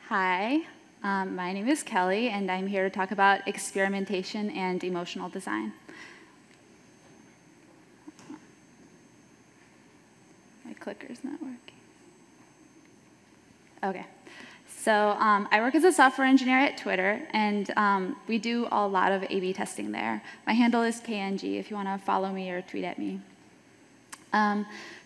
Hi, my name is Kelly, and I'm here to talk about experimentation and emotional design. My clicker's not working. OK. So I work as a software engineer at Twitter, and we do a lot of A/B testing there. My handle is KNG if you want to follow me or tweet at me.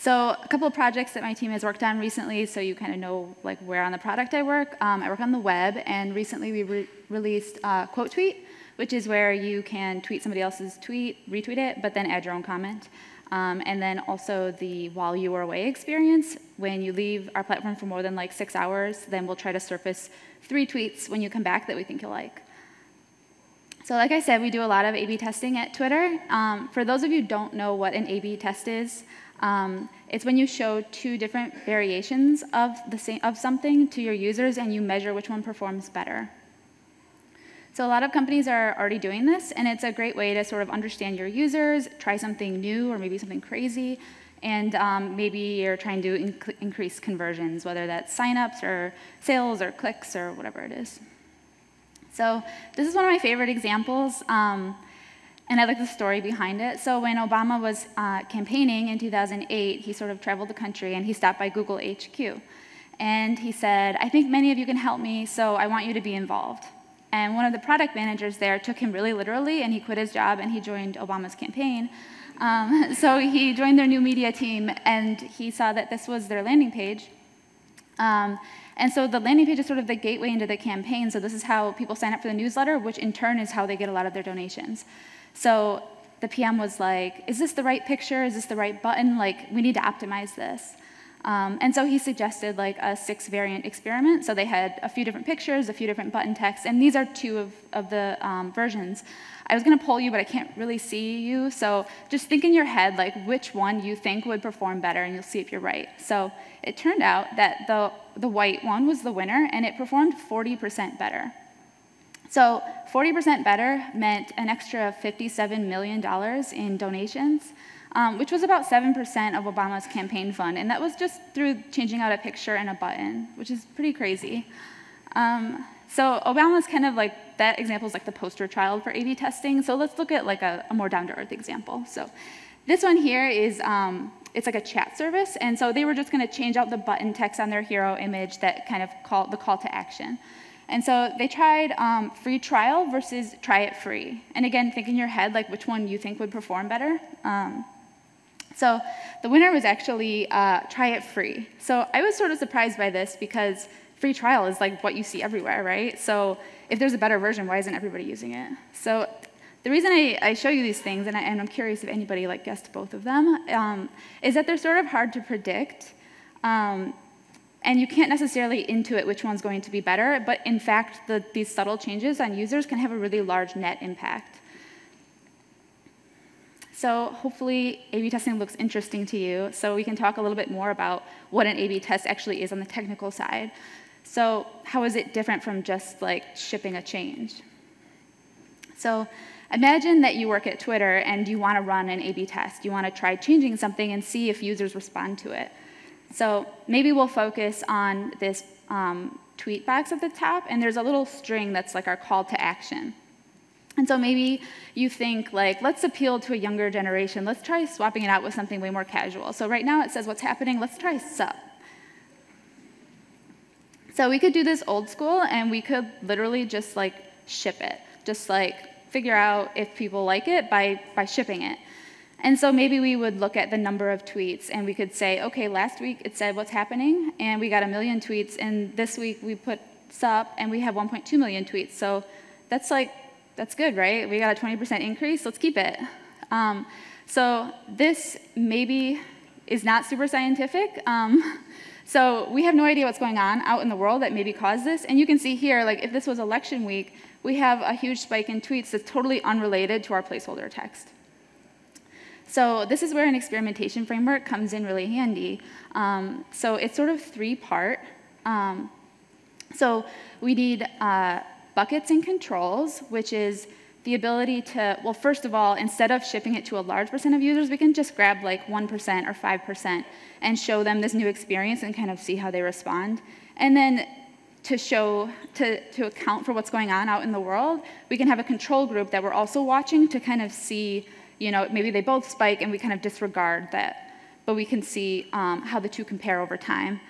So a couple of projects that my team has worked on recently, so you kind of know like where on the product I work. I work on the web, and recently we released Quote Tweet, which is where you can tweet somebody else's tweet, retweet it, but then add your own comment. And then also the while you were away experience. When you leave our platform for more than like 6 hours, then we'll try to surface 3 tweets when you come back that we think you'll like. So like I said, we do a lot of A/B testing at Twitter. For those of you who don't know what an A/B test is, it's when you show 2 different variations of something to your users, and you measure which one performs better. So a lot of companies are already doing this, and it's a great way to sort of understand your users, try something new or maybe something crazy, and maybe you're trying to increase conversions, whether that's signups or sales or clicks or whatever it is. So this is one of my favorite examples, and I like the story behind it. So when Obama was campaigning in 2008, he sort of traveled the country, and he stopped by Google HQ. And he said, "I think many of you can help me, so I want you to be involved." And one of the product managers there took him really literally, and he quit his job, and he joined Obama's campaign. So he joined their new media team, and he saw that this was their landing page. And so the landing page is sort of the gateway into the campaign. So this is how people sign up for the newsletter, which in turn is how they get a lot of their donations. So the PM was like, is this the right picture? Is this the right button? Like, we need to optimize this. And so he suggested like a 6-variant experiment. So they had a few different pictures, a few different button texts, and these are 2 of the versions. I was going to poll you, but I can't really see you. So just think in your head like which one you think would perform better, and you'll see if you're right. So it turned out that the white one was the winner, and it performed 40% better. So 40% better meant an extra $57 million in donations, which was about 7% of Obama's campaign fund. And that was just through changing out a picture and a button, which is pretty crazy. So Obama's kind of like, that example is like the poster child for A/B testing. So let's look at like a more down-to-earth example. So this one here is, it's like a chat service. And so they were just going to change out the button text on their hero image that kind of called the call to action. And so they tried free trial versus try it free. And again, think in your head like which one you think would perform better. So the winner was actually try it free. So I was sort of surprised by this because free trial is like what you see everywhere, right? So if there's a better version, why isn't everybody using it? So the reason I show you these things, and I'm curious if anybody like guessed both of them, is that they're sort of hard to predict. And you can't necessarily intuit which one's going to be better, but in fact, these subtle changes on users can have a really large net impact. So hopefully A/B testing looks interesting to you, so we can talk a little bit more about what an A/B test actually is on the technical side. So how is it different from just like shipping a change? So imagine that you work at Twitter and you want to run an A/B test. You want to try changing something and see if users respond to it. So maybe we'll focus on this tweet box at the top, and there's a little string that's like our call to action. And so maybe you think, like, let's appeal to a younger generation. Let's try swapping it out with something way more casual. So right now it says what's happening. Let's try sup. So we could do this old school, and we could literally just like ship it, just like figure out if people like it by shipping it. And so maybe we would look at the number of tweets, and we could say, OK, last week it said what's happening, and we got 1 million tweets. And this week we put sup, and we have 1.2 million tweets. So that's good, right? We got a 20% increase. Let's keep it. So this maybe is not super scientific. So we have no idea what's going on out in the world that maybe caused this. And you can see here, like if this was election week, we have a huge spike in tweets that's totally unrelated to our placeholder text. So this is where an experimentation framework comes in really handy. So it's sort of 3-part. So we need buckets and controls, which is the ability to, well, first of all, instead of shipping it to a large percent of users, we can just grab like 1% or 5% and show them this new experience and kind of see how they respond. And then to account for what's going on out in the world, we can have a control group that we're also watching to kind of see, maybe they both spike and we kind of disregard that, but we can see how the two compare over time.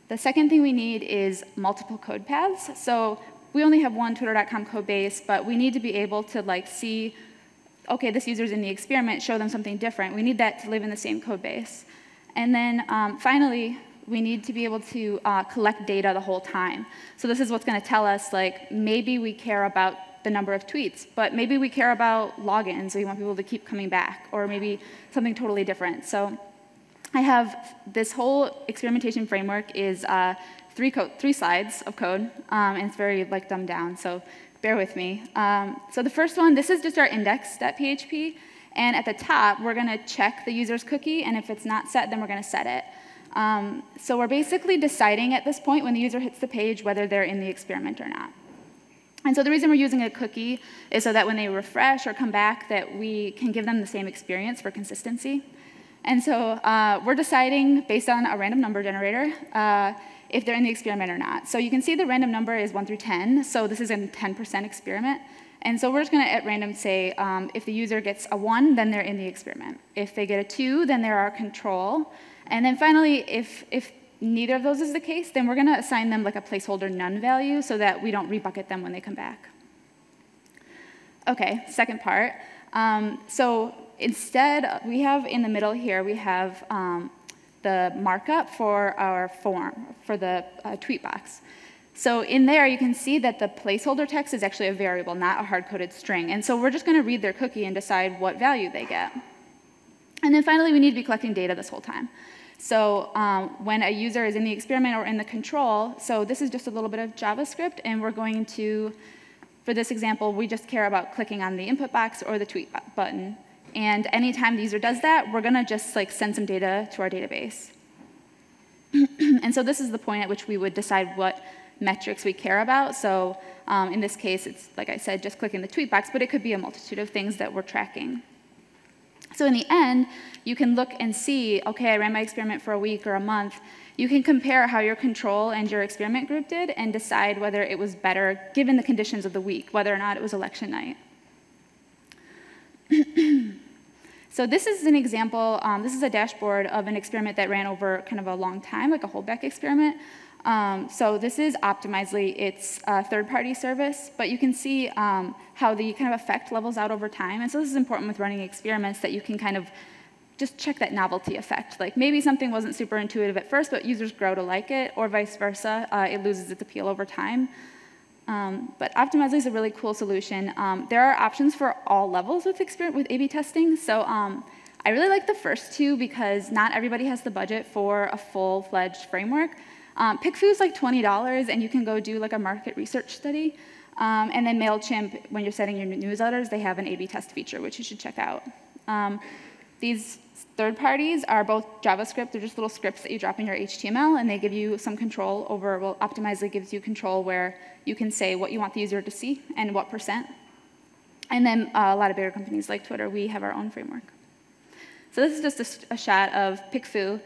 The second thing we need is multiple code paths. So we only have one twitter.com code base, but we need to be able to see, okay, this user's in the experiment, show them something different. We need that to live in the same code base. And then finally, we need to be able to collect data the whole time. So this is what's going to tell us, maybe we care about the number of tweets, but maybe we care about logins. We want people to keep coming back, or maybe something totally different. So I have this whole experimentation framework is three slides of code, and it's very dumbed down, so bear with me. So the first one, this is just our index.php, and at the top, we're going to check the user's cookie, and if it's not set, then we're going to set it. So we're basically deciding at this point when the user hits the page whether they're in the experiment or not. And so the reason we're using a cookie is so that when they refresh or come back, that we can give them the same experience for consistency. And so we're deciding, based on a random number generator, if they're in the experiment or not. So you can see the random number is 1 through 10, so this is a 10% experiment. And so we're just going to, at random, say if the user gets a 1, then they're in the experiment. If they get a 2, then they're our control. And then finally, if neither of those is the case, then we're going to assign them a placeholder none value so that we don't rebucket them when they come back. OK, second part. So instead, we have in the middle here, we have the markup for our form, for the tweet box. So in there, you can see that the placeholder text is actually a variable, not a hard-coded string. And so we're just going to read their cookie and decide what value they get. And then finally, we need to be collecting data this whole time. So when a user is in the experiment or in the control, so this is just a little bit of JavaScript, and we're going to, for this example, we just care about clicking on the input box or the tweet button. And anytime the user does that, we're going to just send some data to our database. And so this is the point at which we would decide what metrics we care about. So in this case, it's, like I said, just clicking the tweet box, but it could be a multitude of things that we're tracking. So in the end, you can look and see, OK, I ran my experiment for a week or a month. You can compare how your control and your experiment group did and decide whether it was better given the conditions of the week, whether or not it was election night. So this is an example. This is a dashboard of an experiment that ran over kind of a long time, like a holdback experiment. So this is Optimizely. It's a third-party service, but you can see how the kind of effect levels out over time. And so this is important with running experiments, that you can kind of just check that novelty effect. Maybe something wasn't super intuitive at first, but users grow to like it, or vice versa. It loses its appeal over time. But Optimizely is a really cool solution. There are options for all levels with A/B testing. So I really like the first two because not everybody has the budget for a full-fledged framework. PickFu is $20, and you can go do a market research study. And then MailChimp, when you're setting your newsletters, they have an A/B test feature, which you should check out. These third parties are both JavaScript. They're just little scripts that you drop in your HTML, and they give you some control over, well, Optimizely gives you control where you can say what you want the user to see and what %. And then a lot of bigger companies like Twitter, we have our own framework. So this is just a shot of PickFu.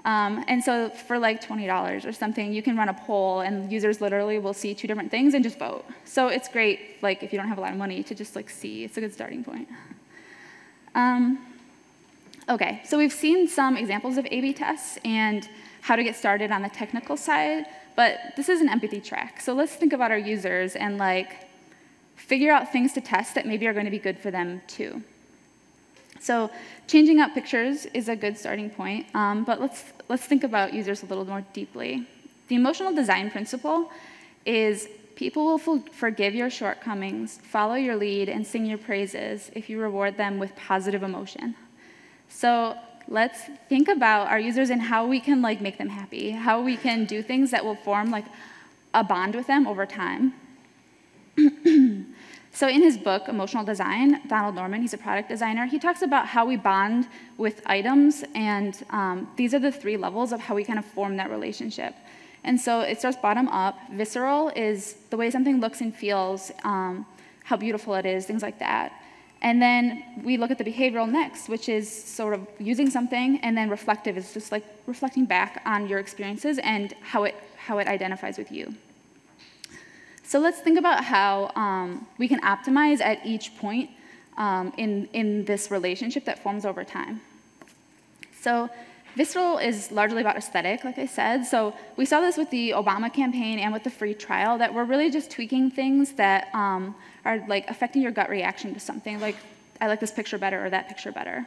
And so for $20 or something, you can run a poll, and users literally will see 2 different things and just vote. So it's great, if you don't have a lot of money, to just see. It's a good starting point. OK, so we've seen some examples of A/B tests and how to get started on the technical side, but this is an empathy track. So let's think about our users and figure out things to test that maybe are going to be good for them too. So changing out pictures is a good starting point, but let's think about users a little more deeply. The emotional design principle is people will forgive your shortcomings, follow your lead, and sing your praises if you reward them with positive emotion. So let's think about our users and how we can make them happy, how we can do things that will form a bond with them over time. So in his book, Emotional Design, Donald Norman, he's a product designer, he talks about how we bond with items, and these are the 3 levels of how we kind of form that relationship. And so it starts bottom up. Visceral is the way something looks and feels, how beautiful it is, things like that. And then we look at the behavioral next, which is sort of using something, and then reflective is just reflecting back on your experiences and how it identifies with you. So let's think about how we can optimize at each point in this relationship that forms over time. So visceral is largely about aesthetic, like I said. So we saw this with the Obama campaign and with the free trial, that we're really just tweaking things that are like affecting your gut reaction to something, like I like this picture better or that picture better.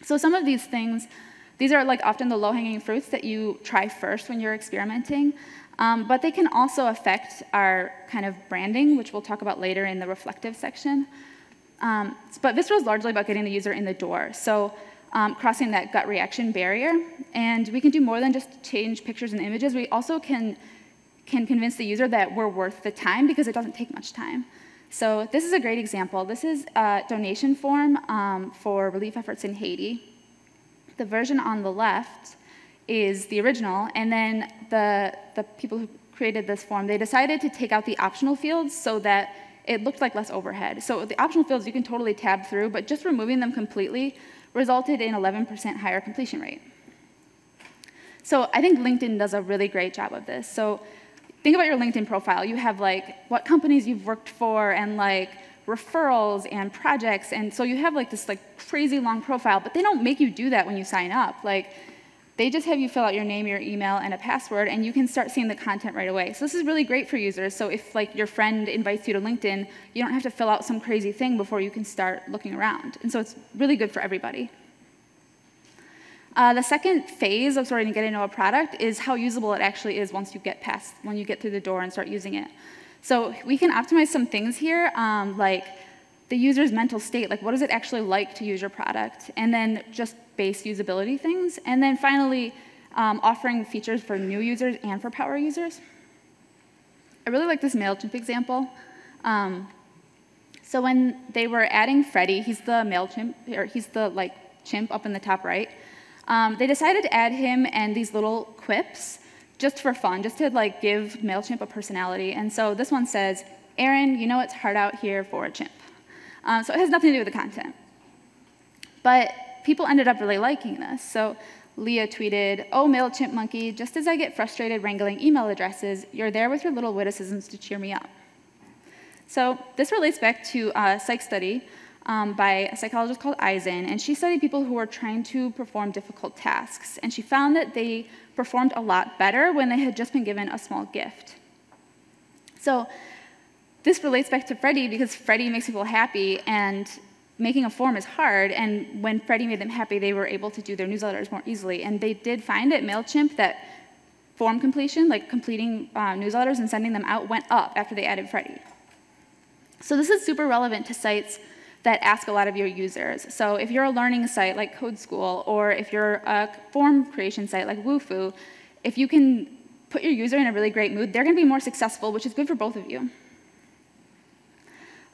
So some of these things, these are like often the low-hanging fruits that you try first when you're experimenting, but they can also affect our kind of branding, which we'll talk about later in the reflective section. But visceral is largely about getting the user in the door. So crossing that gut reaction barrier. And we can do more than just change pictures and images. We also can convince the user that we're worth the time because it doesn't take much time. So this is a great example. This is a donation form for relief efforts in Haiti. The version on the left is the original, and then the people who created this form, they decided to take out the optional fields so that it looked like less overhead. So the optional fields you can totally tab through, but just removing them completely resulted in 11% higher completion rate. So I think LinkedIn does a really great job of this. So think about your LinkedIn profile. You have like what companies you've worked for and like referrals and projects, and so you have like this like crazy long profile, but they don't make you do that when you sign up. Like they just have you fill out your name, your email, and a password, and you can start seeing the content right away. So this is really great for users. So if like your friend invites you to LinkedIn, you don't have to fill out some crazy thing before you can start looking around. And so it's really good for everybody. The second phase of starting to get into a product is how usable it actually is once you get through the door and start using it. So we can optimize some things here, like the user's mental state, like what is it actually like to use your product, and then just base usability things, and then finally offering features for new users and for power users. I really like this MailChimp example. So when they were adding Freddie, he's the MailChimp, or he's the like chimp up in the top right. They decided to add him and these little quips just for fun, just to like give MailChimp a personality. And so this one says, "Aaron, you know it's hard out here for a chimp." So it has nothing to do with the content. But people ended up really liking this. So Leah tweeted, "Oh, MailChimp monkey, just as I get frustrated wrangling email addresses, you're there with your little witticisms to cheer me up." So this relates back to a psych study by a psychologist called Eisen, and she studied people who were trying to perform difficult tasks, and she found that they performed a lot better when they had just been given a small gift. So this relates back to Freddie because Freddie makes people happy, and making a form is hard, and when Freddie made them happy, they were able to do their newsletters more easily, and they did find at MailChimp that form completion, like completing newsletters and sending them out, went up after they added Freddie. So this is super relevant to sites that ask a lot of your users. So if you're a learning site like Code School, or if you're a form creation site like Wufoo, if you can put your user in a really great mood, they're going to be more successful, which is good for both of you.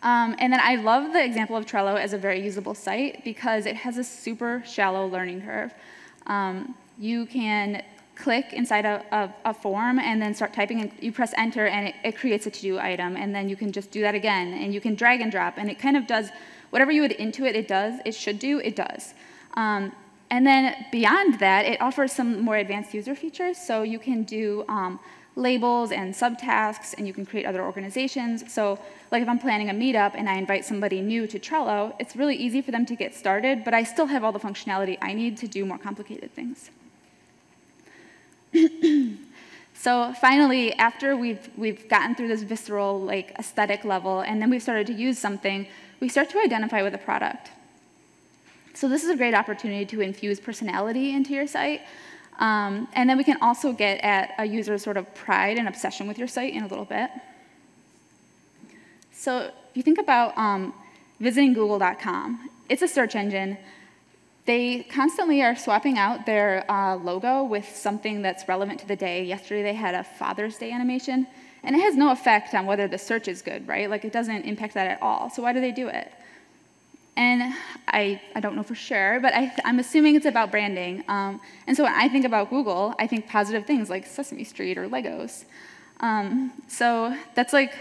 And then I love the example of Trello as a very usable site because it has a super shallow learning curve. You can click inside a form and then start typing, and you press enter, and it creates a to-do item, and then you can just do that again, and you can drag and drop, and it kind of does whatever you would intuit it should do, it does. And then beyond that, it offers some more advanced user features, so you can do labels and subtasks, and you can create other organizations. So like if I'm planning a meetup and I invite somebody new to Trello, it's really easy for them to get started, but I still have all the functionality I need to do more complicated things. So finally, after we've gotten through this visceral like aesthetic level, and then we've started to use something, we start to identify with a product. So this is a great opportunity to infuse personality into your site. And then we can also get at a user's sort of pride and obsession with your site in a little bit. So if you think about visiting google.com, it's a search engine. They constantly are swapping out their logo with something that's relevant to the day. Yesterday they had a Father's Day animation, and it has no effect on whether the search is good, right? Like it doesn't impact that at all. So why do they do it? And I don't know for sure, but I'm assuming it's about branding. And so when I think about Google, I think positive things like Sesame Street or Legos. So that's like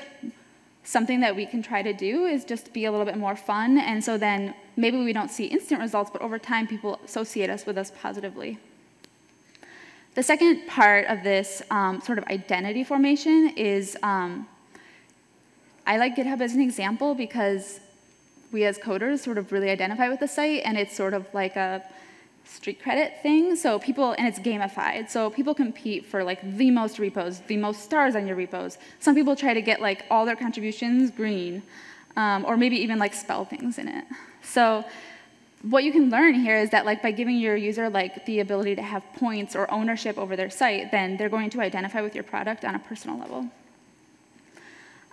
something that we can try to do, is just be a little bit more fun. And so then maybe we don't see instant results, but over time people associate us with us positively. The second part of this sort of identity formation is I like GitHub as an example because we as coders sort of really identify with the site, and it's sort of like a street credit thing. So people, and it's gamified. So people compete for like the most repos, the most stars on your repos. Some people try to get like all their contributions green, or maybe even like spell things in it. So what you can learn here is that like by giving your user like the ability to have points or ownership over their site, then they're going to identify with your product on a personal level.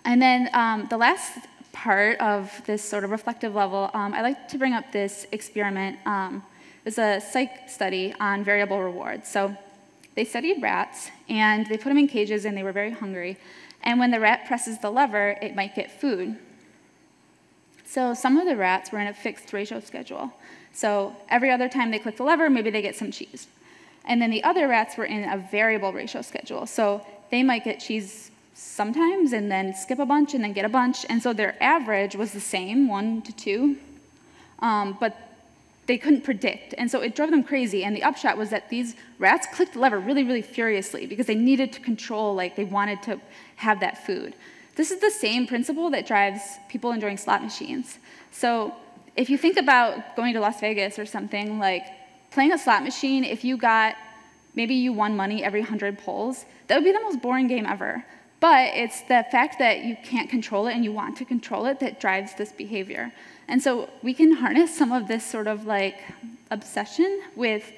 And then the last part of this sort of reflective level, I like to bring up this experiment. It was a psych study on variable rewards. So they studied rats, and they put them in cages, and they were very hungry. And when the rat presses the lever, it might get food. So some of the rats were in a fixed ratio schedule. So every other time they click the lever, maybe they get some cheese. And then the other rats were in a variable ratio schedule. So they might get cheese sometimes, and then skip a bunch, and then get a bunch. And so their average was the same, 1 to 2. But they couldn't predict. And so it drove them crazy. And the upshot was that these rats clicked the lever really, really furiously because they needed to control, like they wanted to have that food. This is the same principle that drives people enjoying slot machines. So if you think about going to Las Vegas or something, like playing a slot machine, if you got, maybe you won money every 100 pulls, that would be the most boring game ever. But it's the fact that you can't control it and you want to control it that drives this behavior. And so we can harness some of this sort of like obsession with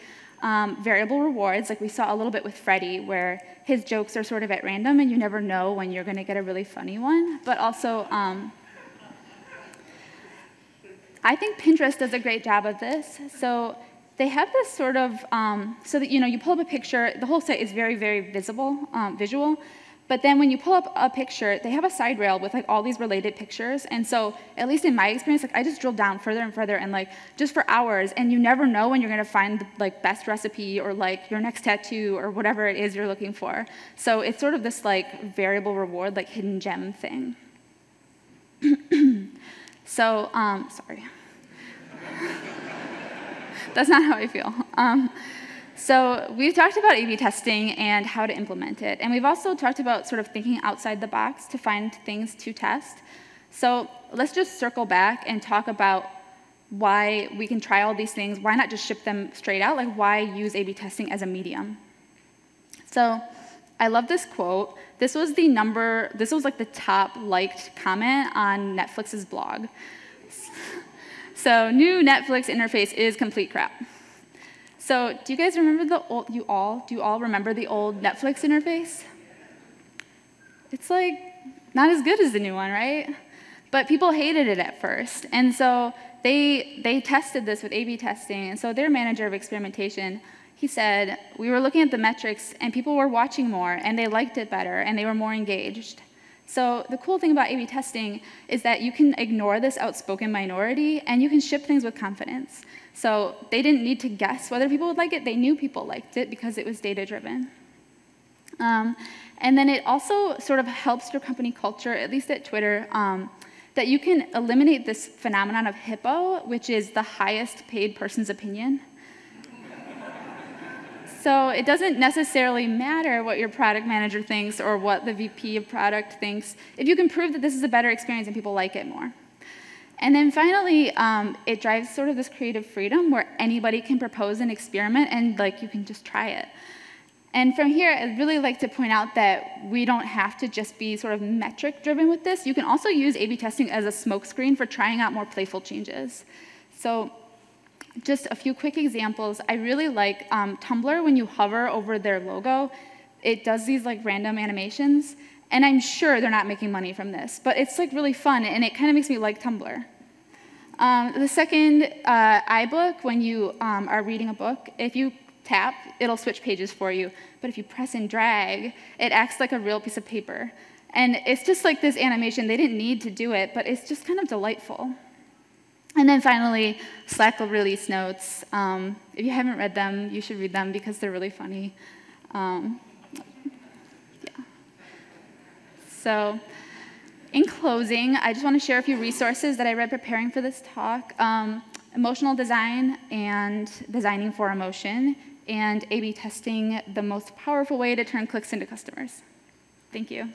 variable rewards, like we saw a little bit with Freddie, where his jokes are sort of at random and you never know when you're going to get a really funny one. But also, I think Pinterest does a great job of this. So they have this sort of, so that you pull up a picture, the whole site is very, very visual. But then when you pull up a picture, they have a side rail with like all these related pictures. And so, at least in my experience, like I just drill down further and further, and like just for hours, and you never know when you're going to find the like best recipe or like your next tattoo or whatever it is you're looking for. So it's sort of this like variable reward, like hidden gem thing. So, sorry. That's not how I feel. So we've talked about A/B testing and how to implement it. And we've also talked about sort of thinking outside the box to find things to test. So let's just circle back and talk about why we can try all these things. Why not just ship them straight out? Like, why use A/B testing as a medium? So I love this quote. This was like the top liked comment on Netflix's blog. So new Netflix interface is complete crap. So do you guys remember do you all remember the old Netflix interface? It's like not as good as the new one, right? But people hated it at first. And so they tested this with A/B testing. And so their manager of experimentation, he said, we were looking at the metrics and people were watching more and they liked it better and they were more engaged. So the cool thing about A/B testing is that you can ignore this outspoken minority and you can ship things with confidence. So they didn't need to guess whether people would like it. They knew people liked it because it was data-driven. And then it also sort of helps your company culture, at least at Twitter, that you can eliminate this phenomenon of HIPPO, which is the highest paid person's opinion. So it doesn't necessarily matter what your product manager thinks or what the VP of product thinks if you can prove that this is a better experience and people like it more. And then finally, it drives sort of this creative freedom where anybody can propose an experiment and like you can just try it. And from here, I'd really like to point out that we don't have to just be sort of metric-driven with this. You can also use A/B testing as a smokescreen for trying out more playful changes. So just a few quick examples. I really like Tumblr. When you hover over their logo, it does these like random animations. And I'm sure they're not making money from this, but it's like really fun, and it kind of makes me like Tumblr. The second, iBook, when you are reading a book, if you tap, it'll switch pages for you. But if you press and drag, it acts like a real piece of paper. And it's just like this animation. They didn't need to do it, but it's just kind of delightful. And then finally, Slack release notes. If you haven't read them, you should read them because they're really funny. So in closing, I just want to share a few resources that I read preparing for this talk. Emotional design and designing for emotion, and A/B testing, the most powerful way to turn clicks into customers. Thank you.